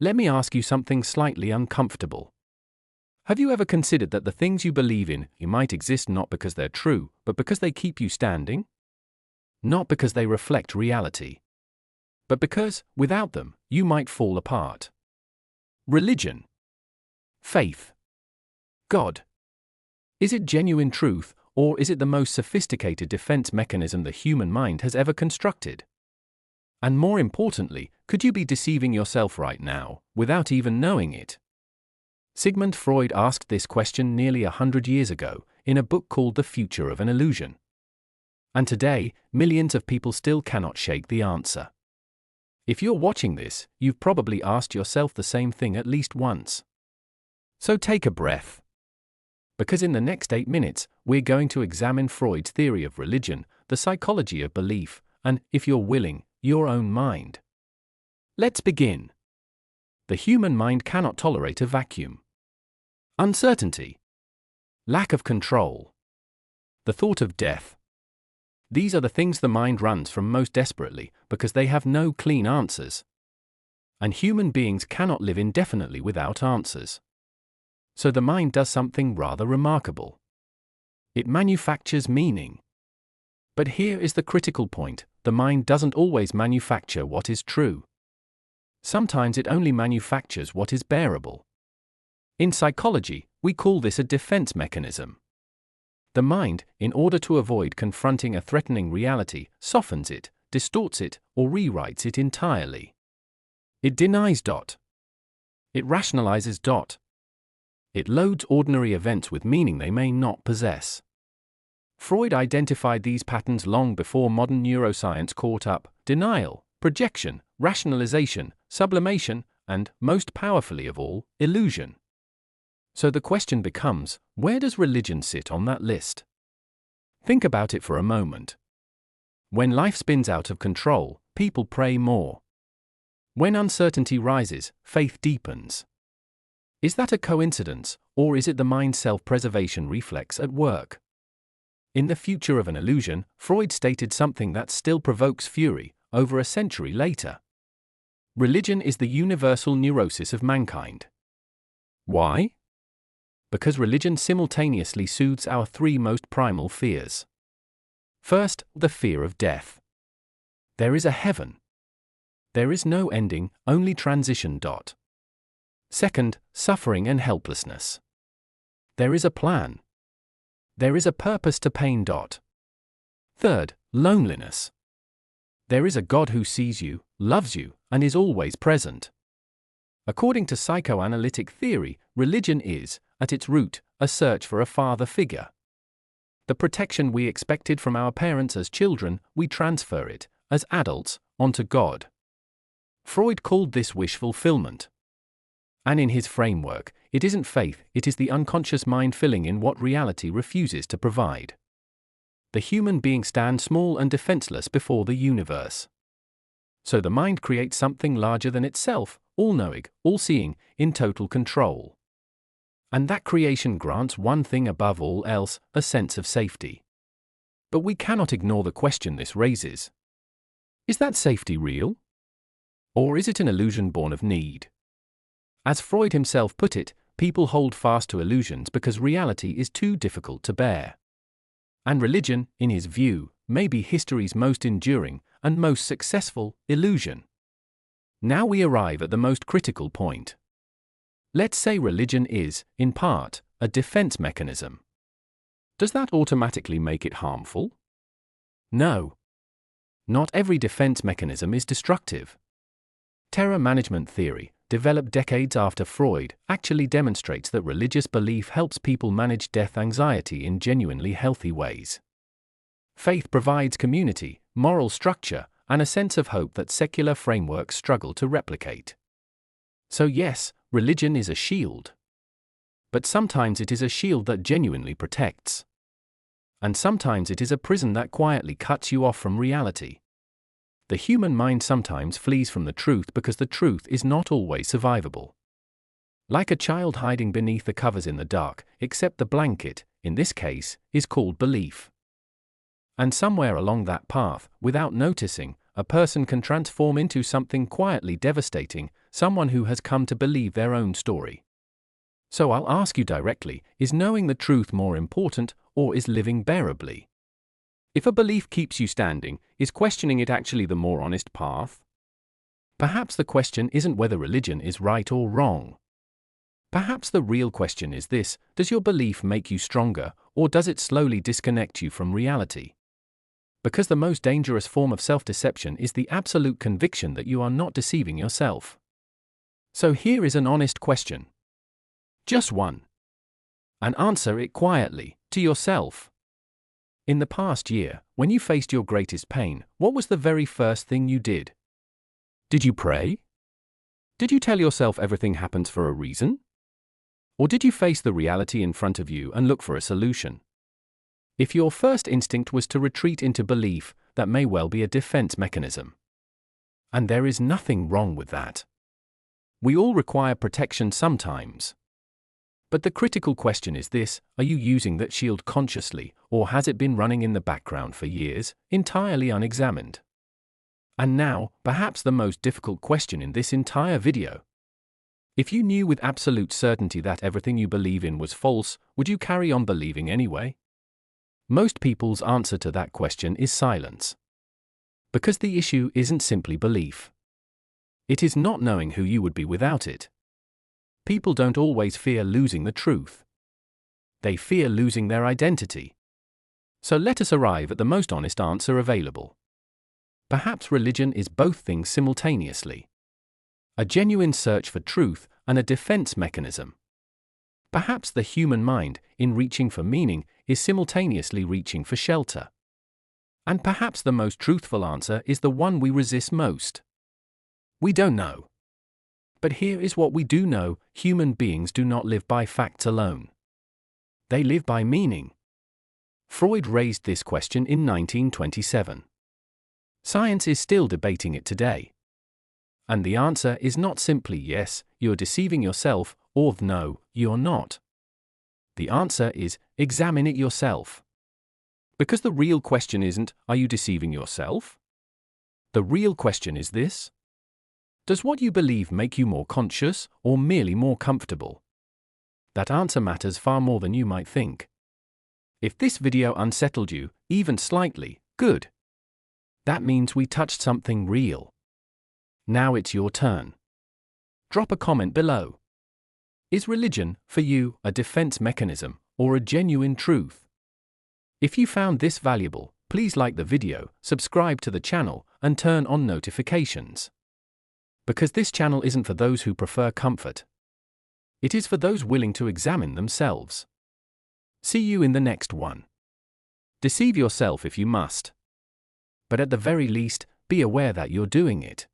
Let me ask you something slightly uncomfortable. Have you ever considered that the things you believe in, you might exist not because they're true, but because they keep you standing? Not because they reflect reality, but because, without them, you might fall apart. Religion. Faith. God. Is it genuine truth, or is it the most sophisticated defense mechanism the human mind has ever constructed? And more importantly, could you be deceiving yourself right now, without even knowing it? Sigmund Freud asked this question nearly 100 years ago, in a book called The Future of an Illusion. And today, millions of people still cannot shake the answer. If you're watching this, you've probably asked yourself the same thing at least once. So take a breath. Because in the next 8 minutes, we're going to examine Freud's theory of religion, the psychology of belief, and, if you're willing, your own mind. Let's begin. The human mind cannot tolerate a vacuum. Uncertainty. Lack of control. The thought of death. These are the things the mind runs from most desperately, because they have no clean answers. And human beings cannot live indefinitely without answers. So the mind does something rather remarkable. It manufactures meaning. But here is the critical point: the mind doesn't always manufacture what is true. Sometimes it only manufactures what is bearable. In psychology, we call this a defense mechanism. The mind, in order to avoid confronting a threatening reality, softens it, distorts it, or rewrites it entirely. It denies. It rationalizes. It loads ordinary events with meaning they may not possess. Freud identified these patterns long before modern neuroscience caught up: denial, projection, rationalization, sublimation, and, most powerfully of all, illusion. So the question becomes, where does religion sit on that list? Think about it for a moment. When life spins out of control, people pray more. When uncertainty rises, faith deepens. Is that a coincidence, or is it the mind's self-preservation reflex at work? In The Future of an Illusion, Freud stated something that still provokes fury, over a century later. Religion is the universal neurosis of mankind. Why? Because religion simultaneously soothes our 3 most primal fears. First, the fear of death. There is a heaven. There is no ending, only transition. Second, suffering and helplessness. There is a plan. There is a purpose to pain. Third, loneliness. There is a God who sees you, loves you, and is always present. According to psychoanalytic theory, religion is, at its root, a search for a father figure. The protection we expected from our parents as children, we transfer it, as adults, onto God. Freud called this wish fulfillment. And in his framework, it isn't faith, it is the unconscious mind filling in what reality refuses to provide. The human being stands small and defenseless before the universe. So the mind creates something larger than itself, all-knowing, all-seeing, in total control. And that creation grants one thing above all else, a sense of safety. But we cannot ignore the question this raises. Is that safety real? Or is it an illusion born of need? As Freud himself put it, people hold fast to illusions because reality is too difficult to bear. And religion, in his view, may be history's most enduring and most successful illusion. Now we arrive at the most critical point. Let's say religion is, in part, a defense mechanism. Does that automatically make it harmful? No. Not every defense mechanism is destructive. Terror management theory, developed decades after Freud, actually demonstrates that religious belief helps people manage death anxiety in genuinely healthy ways. Faith provides community, moral structure, and a sense of hope that secular frameworks struggle to replicate. So yes, religion is a shield. But sometimes it is a shield that genuinely protects. And sometimes it is a prison that quietly cuts you off from reality. The human mind sometimes flees from the truth because the truth is not always survivable. Like a child hiding beneath the covers in the dark, except the blanket, in this case, is called belief. And somewhere along that path, without noticing, a person can transform into something quietly devastating, someone who has come to believe their own story. So I'll ask you directly, is knowing the truth more important, or is living bearably? If a belief keeps you standing, is questioning it actually the more honest path? Perhaps the question isn't whether religion is right or wrong. Perhaps the real question is this: does your belief make you stronger, or does it slowly disconnect you from reality? Because the most dangerous form of self-deception is the absolute conviction that you are not deceiving yourself. So here is an honest question. Just one. And answer it quietly, to yourself. In the past year, when you faced your greatest pain, what was the very first thing you did? Did you pray? Did you tell yourself everything happens for a reason? Or did you face the reality in front of you and look for a solution? If your first instinct was to retreat into belief, that may well be a defense mechanism. And there is nothing wrong with that. We all require protection sometimes. But the critical question is this: are you using that shield consciously, or has it been running in the background for years, entirely unexamined? And now, perhaps the most difficult question in this entire video. If you knew with absolute certainty that everything you believe in was false, would you carry on believing anyway? Most people's answer to that question is silence. Because the issue isn't simply belief. It is not knowing who you would be without it. People don't always fear losing the truth. They fear losing their identity. So let us arrive at the most honest answer available. Perhaps religion is both things simultaneously. A genuine search for truth and a defense mechanism. Perhaps the human mind, in reaching for meaning, is simultaneously reaching for shelter. And perhaps the most truthful answer is the one we resist most. We don't know. But here is what we do know: human beings do not live by facts alone. They live by meaning. Freud raised this question in 1927. Science is still debating it today. And the answer is not simply yes, you're deceiving yourself, or no, you're not. The answer is, examine it yourself. Because the real question isn't, are you deceiving yourself? The real question is this: does what you believe make you more conscious, or merely more comfortable? That answer matters far more than you might think. If this video unsettled you, even slightly, good. That means we touched something real. Now it's your turn. Drop a comment below. Is religion, for you, a defense mechanism, or a genuine truth? If you found this valuable, please like the video, subscribe to the channel, and turn on notifications. Because this channel isn't for those who prefer comfort. It is for those willing to examine themselves. See you in the next one. Deceive yourself if you must. But at the very least, be aware that you're doing it.